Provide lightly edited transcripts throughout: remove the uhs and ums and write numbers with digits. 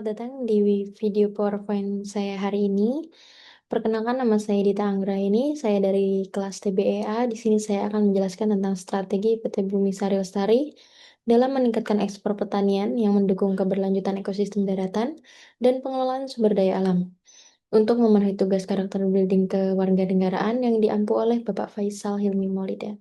datang di video PowerPoint saya hari ini. Perkenalkan, nama saya Dita Anggraini. Saya dari kelas TBEA. Di sini saya akan menjelaskan tentang strategi PT Bumi Sari Lestari dalam meningkatkan ekspor pertanian yang mendukung keberlanjutan ekosistem daratan dan pengelolaan sumber daya alam. Untuk memenuhi tugas karakter building kewarganegaraan yang diampu oleh Bapak Faisal Hilmi Maulida.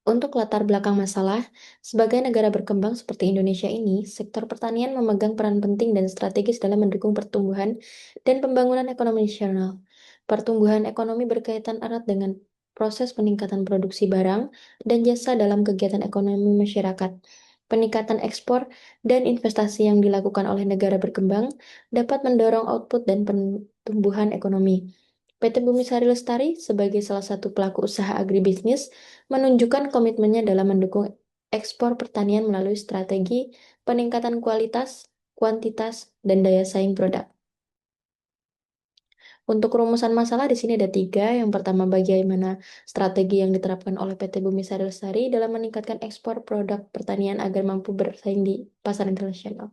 Untuk latar belakang masalah, sebagai negara berkembang seperti Indonesia ini, sektor pertanian memegang peran penting dan strategis dalam mendukung pertumbuhan dan pembangunan ekonomi nasional. Pertumbuhan ekonomi berkaitan erat dengan proses peningkatan produksi barang dan jasa dalam kegiatan ekonomi masyarakat. Peningkatan ekspor dan investasi yang dilakukan oleh negara berkembang dapat mendorong output dan pertumbuhan ekonomi. PT Bumi Sari Lestari sebagai salah satu pelaku usaha agribisnis menunjukkan komitmennya dalam mendukung ekspor pertanian melalui strategi peningkatan kualitas, kuantitas, dan daya saing produk. Untuk rumusan masalah di sini ada 3. Yang pertama, bagaimana strategi yang diterapkan oleh PT Bumi Sari Lestari dalam meningkatkan ekspor produk pertanian agar mampu bersaing di pasar internasional.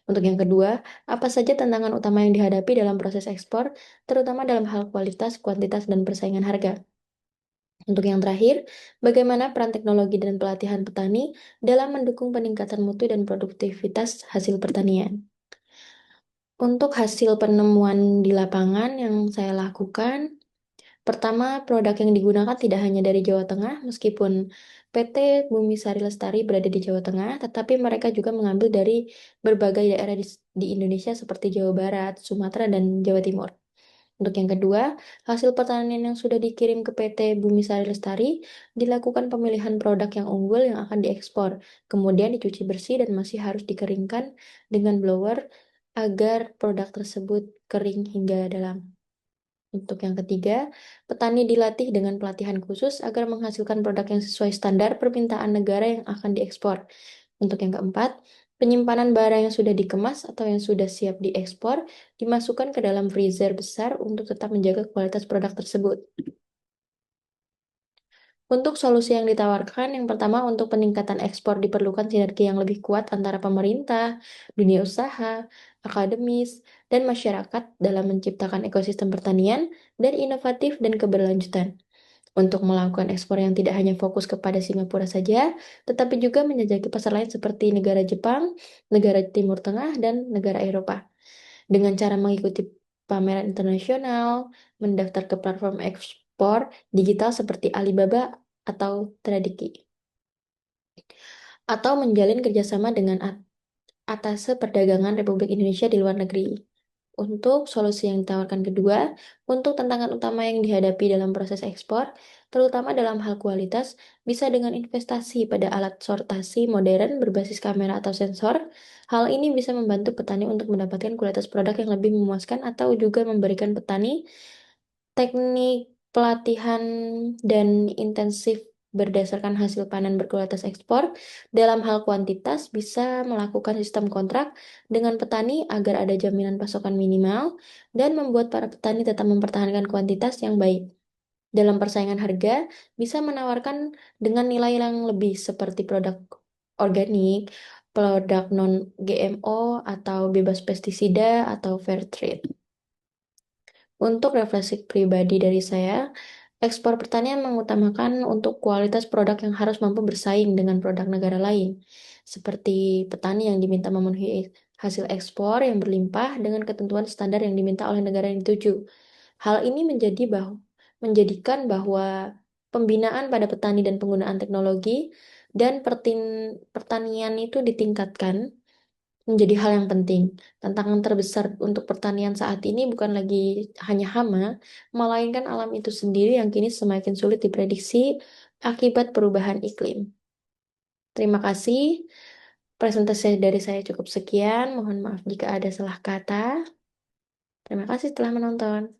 Untuk yang kedua, apa saja tantangan utama yang dihadapi dalam proses ekspor, terutama dalam hal kualitas, kuantitas, dan persaingan harga. Untuk yang terakhir, bagaimana peran teknologi dan pelatihan petani dalam mendukung peningkatan mutu dan produktivitas hasil pertanian. Untuk hasil penemuan di lapangan yang saya lakukan, pertama, produk yang digunakan tidak hanya dari Jawa Tengah, meskipun PT Bumi Sari Lestari berada di Jawa Tengah, tetapi mereka juga mengambil dari berbagai daerah di Indonesia seperti Jawa Barat, Sumatera, dan Jawa Timur. Untuk yang kedua, hasil pertanian yang sudah dikirim ke PT Bumi Sari Lestari dilakukan pemilihan produk yang unggul yang akan diekspor, kemudian dicuci bersih dan masih harus dikeringkan dengan blower agar produk tersebut kering hingga dalam. Untuk yang ketiga, petani dilatih dengan pelatihan khusus agar menghasilkan produk yang sesuai standar permintaan negara yang akan diekspor. Untuk yang keempat, penyimpanan barang yang sudah dikemas atau yang sudah siap diekspor dimasukkan ke dalam freezer besar untuk tetap menjaga kualitas produk tersebut. Untuk solusi yang ditawarkan, yang pertama untuk peningkatan ekspor diperlukan sinergi yang lebih kuat antara pemerintah, dunia usaha, akademis, dan masyarakat dalam menciptakan ekosistem pertanian dan inovatif dan keberlanjutan. Untuk melakukan ekspor yang tidak hanya fokus kepada Singapura saja, tetapi juga menjajaki pasar lain seperti negara Jepang, negara Timur Tengah, dan negara Eropa. Dengan cara mengikuti pameran internasional, mendaftar ke platform ekspor digital seperti Alibaba atau Tradiki, atau menjalin kerjasama dengan Atase Perdagangan Republik Indonesia di luar negeri. Untuk solusi yang ditawarkan kedua, untuk tantangan utama yang dihadapi dalam proses ekspor, terutama dalam hal kualitas, bisa dengan investasi pada alat sortasi modern berbasis kamera atau sensor. Hal ini bisa membantu petani untuk mendapatkan kualitas produk yang lebih memuaskan atau juga memberikan petani teknik pelatihan dan intensif berdasarkan hasil panen berkualitas ekspor. Dalam hal kuantitas, bisa melakukan sistem kontrak dengan petani agar ada jaminan pasokan minimal dan membuat para petani tetap mempertahankan kuantitas yang baik. Dalam persaingan harga, bisa menawarkan dengan nilai yang lebih seperti produk organik, produk non-GMO, atau bebas pestisida, atau fair trade. Untuk refleksi pribadi dari saya, ekspor pertanian mengutamakan untuk kualitas produk yang harus mampu bersaing dengan produk negara lain, seperti petani yang diminta memenuhi hasil ekspor yang berlimpah dengan ketentuan standar yang diminta oleh negara yang dituju. Hal ini menjadikan bahwa pembinaan pada petani dan penggunaan teknologi dan pertanian itu ditingkatkan menjadi hal yang penting. Tantangan terbesar untuk pertanian saat ini bukan lagi hanya hama, melainkan alam itu sendiri yang kini semakin sulit diprediksi akibat perubahan iklim. Terima kasih. Presentasi dari saya cukup sekian. Mohon maaf jika ada salah kata. Terima kasih telah menonton.